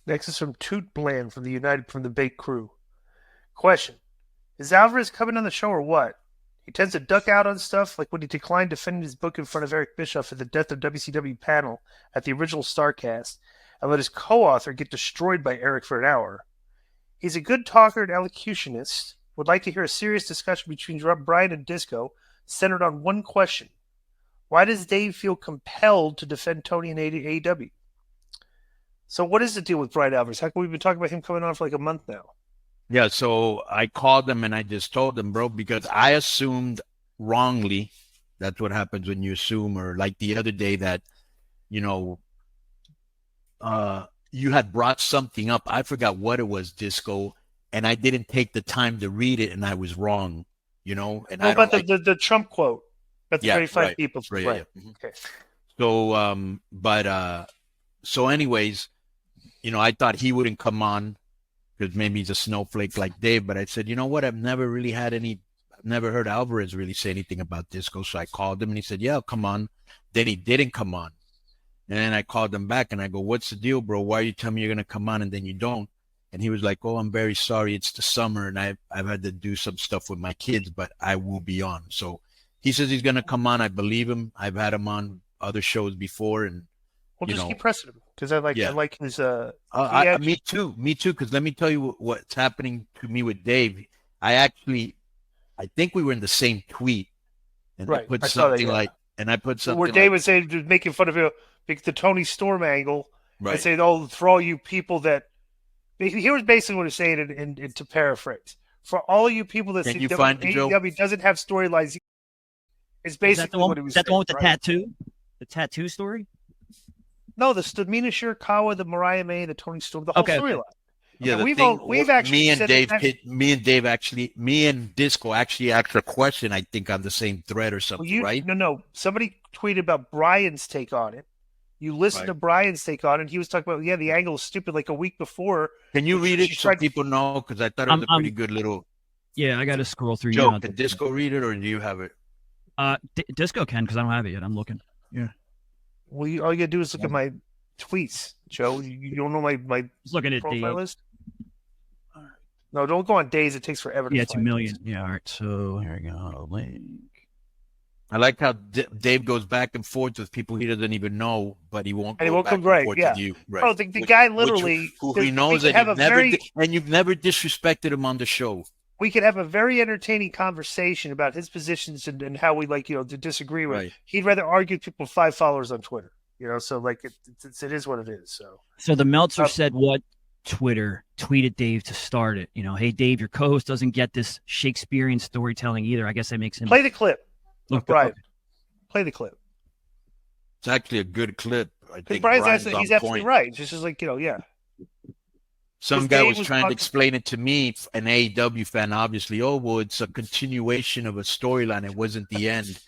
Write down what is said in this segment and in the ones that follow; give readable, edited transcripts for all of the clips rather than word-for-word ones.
Next is from Toot Bland from the Bake Crew. Question: Is Alvarez coming on the show or what? He tends to duck out on stuff, like when he declined defending his book in front of Eric Bischoff at the Death of WCW panel at the original Starcast, and let his co-author get destroyed by Eric for an hour. He's a good talker and elocutionist. Would like to hear a serious discussion between Bryan and Disco centered on one question: Why does Dave feel compelled to defend Toni in AEW? So what is the deal with Bryan Alvarez? How come we've been talking about him coming on for like a month now? Yeah, so I called them and I just told them, bro, because I assumed wrongly. That's what happens when you assume, or like the other day that, you know, you had brought something up. I forgot what it was, Disco, and I didn't take the time to read it, and I was wrong, and Well, I about don't like. the Trump quote. About the Yeah, 35 right. people. Right, Right. yeah. Okay. So anyways, I thought he wouldn't come on because maybe he's a snowflake like Dave. But I said, you know what? I've never heard Alvarez really say anything about Disco. So I called him and he said, yeah, I'll come on. Then he didn't come on. And then I called him back and I go, what's the deal, bro? Why are you telling me you're going to come on and then you don't? And he was like, oh, I'm very sorry. It's the summer and I've had to do some stuff with my kids, but I will be on. So he says he's going to come on. I believe him. I've had him on other shows before and, Well, you just keep know, pressing him because I yeah. like his he Me too. Me too. Because let me tell you what's happening to me with Dave. I think we were in the same tweet, and right. I saw that. Yeah. I put Where something Dave like, was saying just making fun of the Tony Storm angle and right. saying, "Oh, for all you people that." Here was basically what he's saying, to paraphrase, for all you people that Can think you that find it, Joe? AEW doesn't have storylines, it's Is that the basically one? what he Is was that the saying, one with the right? tattoo? The tattoo story? No, the Mina Shirakawa, the Mariah May, the Tony Storm, the whole Okay, okay. storyline. Yeah, And the thing. we've actually said that. Me and Disco actually asked a question. I think on the same thread or Well, something, right? no. Somebody tweeted about Brian's take on it. You listened Right. to Brian's take on it, and he was talking about, the angle is stupid, like a week before. Can you read She it so tried. people know? Because I thought it was I'm, a pretty I'm, good little yeah, I got to scroll through joke. now. Can Disco read it, or do you have it? Disco can because I don't have it yet. I'm looking. Yeah. Well, all you gotta do is look at my tweets, Joe. You don't know my Just looking at profile Dave. list? No, don't go on days. It takes forever to Yeah, find 2 million. things. Yeah, all right. So here we go. Link. I like how Dave goes back and forth with people he doesn't even know, but he won't And it go won't back come and right. forth Yeah. with you, right? Bro, the guy literally. Who he We knows could that have a very. you've never disrespected him on the show. We could have a very entertaining conversation about his positions and how we to disagree with. Right. He'd rather argue with people with 5 followers on Twitter. So like it is what it is. So the Meltzer said what Twitter tweeted Dave to start it. Hey Dave, your co-host doesn't get this Shakespearean storytelling either. I guess that makes him play the clip. look Brian. okay. Play the clip. It's actually a good clip. I think Brian's Brian's he's absolutely right. It's just like yeah. Some guy was trying to explain it to me, an AEW fan, obviously. Oh, well, it's a continuation of a storyline. It wasn't the end.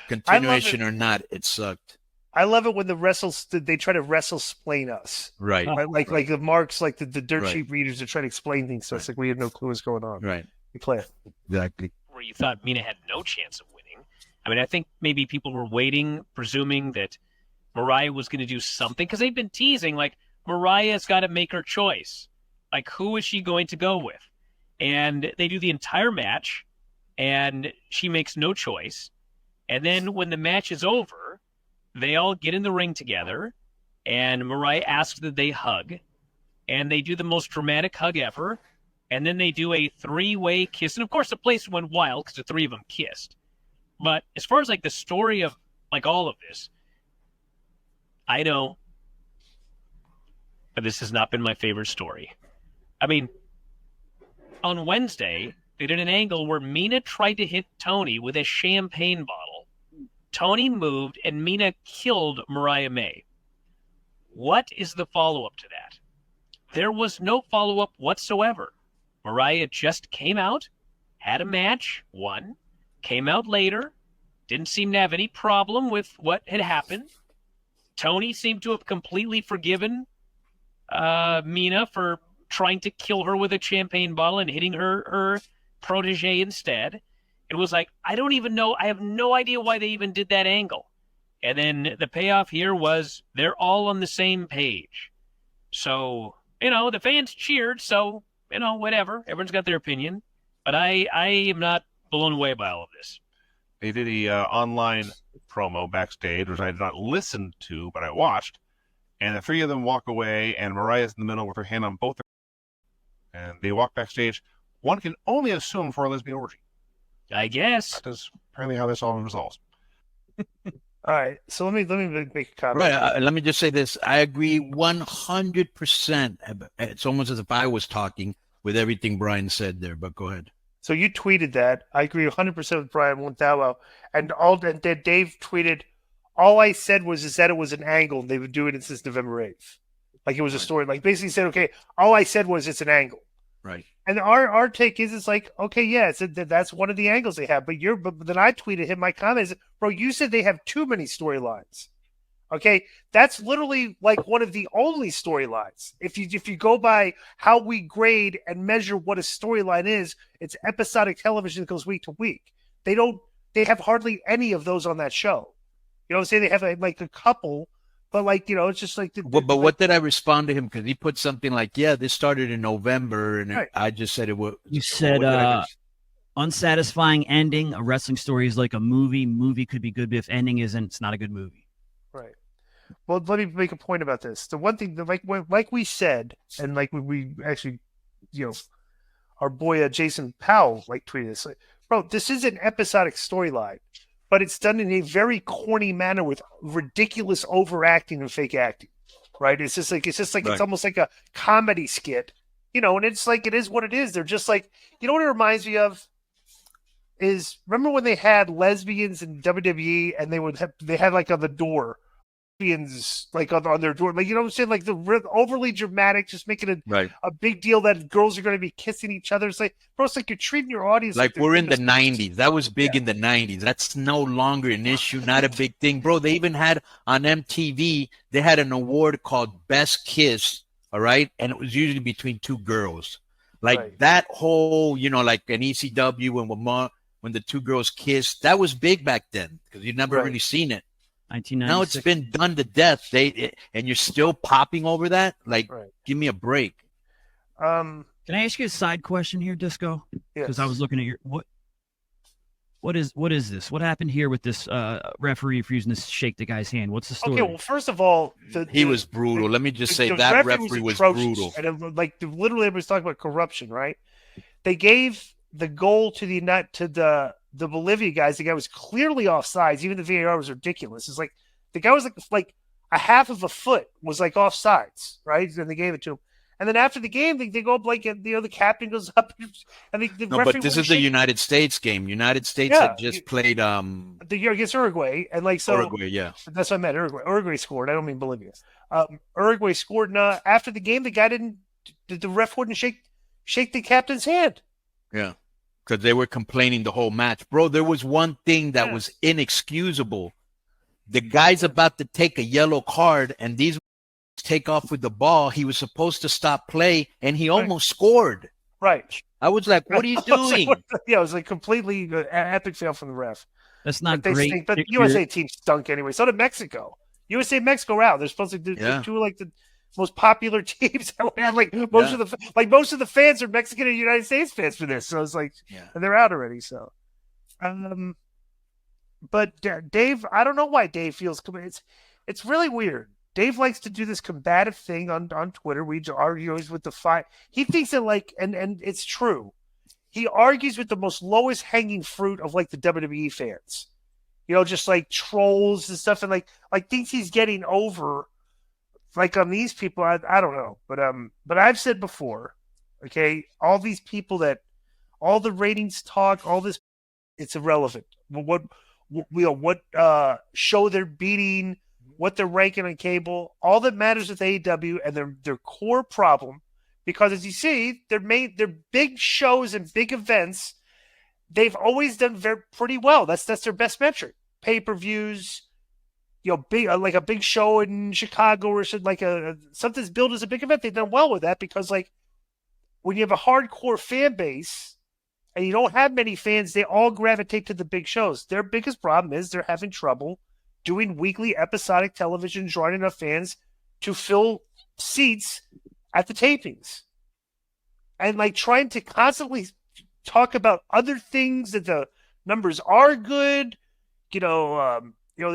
Continuation or not, it sucked. I love it when they try to wrestle-splain us. Right. Like the marks, like the dirt sheet readers are trying to explain things to us. Like we have no clue what's going on. Right. We play it. Exactly. Where you thought Mina had no chance of winning. I mean, I think maybe people were waiting, presuming that Mariah was going to do something, because they've been teasing, like, Mariah's got to make her choice. Like, who is she going to go with? And they do the entire match, and she makes no choice. And then when the match is over, they all get in the ring together, and Mariah asks that they hug, and they do the most dramatic hug ever, and then they do a 3-way kiss. And, of course, the place went wild because the 3 of them kissed. But as far as, like, the story of, like, all of this, I know, but this has not been my favorite story. I mean, on Wednesday, they did an angle where Mina tried to hit Toni with a champagne bottle. Toni moved, and Mina killed Mariah May. What is the follow-up to that? There was no follow-up whatsoever. Mariah just came out, had a match, won, came out later, didn't seem to have any problem with what had happened. Toni seemed to have completely forgiven Mina for trying to kill her with a champagne bottle and hitting her protege instead. It was like, I don't even know. I have no idea why they even did that angle. And then the payoff here was they're all on the same page. So the fans cheered, so whatever. Everyone's got their opinion, but I am not blown away by all of this. They did a online promo backstage, which I did not listen to, but I watched. And the three of them walk away, and Mariah's in the middle with her hand on both. And they walk backstage. One can only assume for a lesbian orgy. I guess. That is apparently how this all resolves. All right, so let me make a comment. Right. Let me just say this. I agree 100%. It's almost as if I was talking with everything Bryan said there, but go ahead. So you tweeted that. I agree 100% with Bryan Montalvo. And then Dave tweeted, all I said is that it was an angle. They've been doing it since November 8th. Like it was a story. Like basically said, okay, all I said was it's an angle. Right. And our take is it's like, okay, yeah, that's one of the angles they have. But then I tweeted him, my comment is, bro, you said they have too many storylines. Okay, that's literally like one of the only storylines. If you go by how we grade and measure what a storyline is, it's episodic television that goes week to week. They have hardly any of those on that show. You know what I'm saying? They have like a couple, but it's just like. But what did I respond to him? Because he put something like, "Yeah, this started in November," and right. I just said it was. You said unsatisfying ending. A wrestling story is like a movie. Movie could be good, but if ending isn't, it's not a good movie. Right. Well, let me make a point about this. The one thing, like we said, and like we actually, our boy Jason Powell tweeted this. Bro, this is an episodic storyline, but it's done in a very corny manner with ridiculous overacting and fake acting. Right? It's just like right. It's almost like a comedy skit, and it's like it is what it is. They're just like, what it reminds me of is, remember when they had lesbians in WWE and they had like on the door. On their door, what I'm saying, like the overly dramatic, just making a big deal that girls are going to be kissing each other. It's like, bro, it's like you're treating your audience like we're in the 90s. That was big in the 90s. That's no longer an issue, not a big thing, bro. They even had on MTV, they had an award called Best Kiss, all right, and it was usually between two girls. That whole, like an ECW when the two girls kissed, that was big back then because you'd never really seen it. Now it's been done to death. And you're still popping over that? Give me a break. Can I ask you a side question here, Disco? Because I was looking at your what is this? What happened here with this referee refusing to shake the guy's hand? What's the story? Okay, well, first of all, he was brutal. Let me just say that referee was brutal. And literally, everybody's talking about corruption, right? They gave the goal to the Bolivia guys. The guy was clearly offsides. Even the VAR was ridiculous. It's like the guy was like a half of a foot was like offsides, right? And they gave it to him. And then after the game, they go up the captain goes up, and the referee. But this is the United States game. United States had just played the year against Uruguay, and Uruguay, yeah. That's what I meant. Uruguay scored. I don't mean Bolivia. Uruguay scored, and after the game, the guy the ref wouldn't shake the captain's hand. Yeah. Because they were complaining the whole match. Bro, there was one thing that was inexcusable. The guy's about to take a yellow card, and these take off with the ball. He was supposed to stop play, and he almost scored. Right. I was like, what are you doing? It was like completely epic fail from the ref. That's not great. But USA team stunk anyway. So did Mexico. USA-Mexico were out. They're supposed to do two the most popular teams that we had. Most of the fans are Mexican and United States fans for this. So it's like, and they're out already. So, but Dave, I don't know why Dave feels it's really weird. Dave likes to do this combative thing on Twitter. We argue with the fight. He thinks that and it's true. He argues with the most lowest hanging fruit of the WWE fans. Just like trolls and stuff, and thinks he's getting over. On these people, I don't know, but I've said before, okay, all these people all the ratings talk, all this, it's irrelevant. What show they're beating, what they're ranking on cable, all that matters with AEW and their core problem, because as you see, they're big shows and big events. They've always done pretty well. That's their best metric. Pay-per-views. Big like a big show in Chicago or something's billed as a big event. They've done well with that because when you have a hardcore fan base and you don't have many fans, they all gravitate to the big shows. Their biggest problem is they're having trouble doing weekly episodic television, drawing enough fans to fill seats at the tapings. And like trying to constantly talk about other things, that the numbers are good. They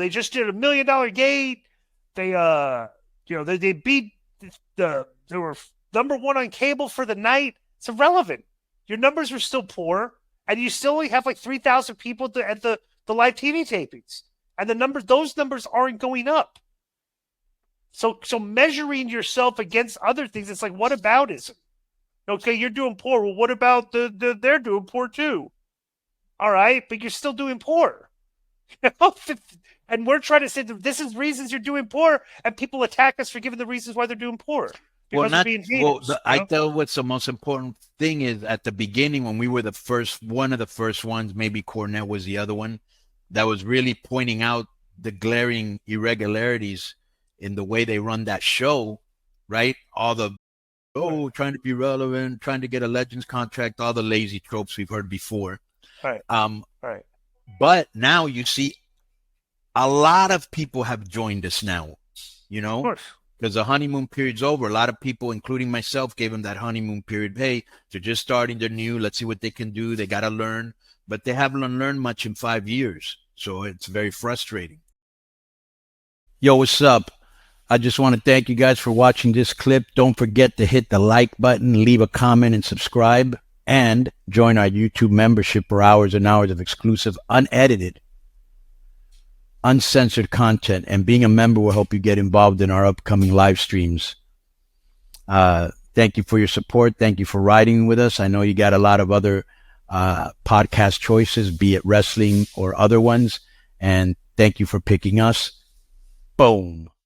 just did $1 million gate. They they beat they were number one on cable for the night. It's irrelevant. Your numbers are still poor, and you still only have like 3,000 people at the live TV tapings, and those numbers aren't going up. So measuring yourself against other things, it's like, what aboutism? Okay, you're doing poor. Well, what about they're doing poor too? All right, but you're still doing poor. And we're trying to say that this is reasons you're doing poor, and people attack us for giving the reasons why they're doing poor. I thought what's the most important thing is at the beginning when we were one of the first ones, maybe Cornette was the other one, that was really pointing out the glaring irregularities in the way they run that show, right? All the trying to be relevant, trying to get a Legends contract, all the lazy tropes we've heard before. Right. Right. But now you see a lot of people have joined us now, Of course. Because the honeymoon period's over. A lot of people, including myself, gave them that honeymoon period. Hey, they're just starting, they're new. Let's see what they can do. They got to learn. But they haven't learned much in 5 years. So it's very frustrating. Yo, what's up? I just want to thank you guys for watching this clip. Don't forget to hit the like button, leave a comment, and subscribe. And join our YouTube membership for hours and hours of exclusive, unedited, uncensored content. And being a member will help you get involved in our upcoming live streams. Thank you for your support. Thank you for riding with us. I know you got a lot of other podcast choices, be it wrestling or other ones. And thank you for picking us. Boom.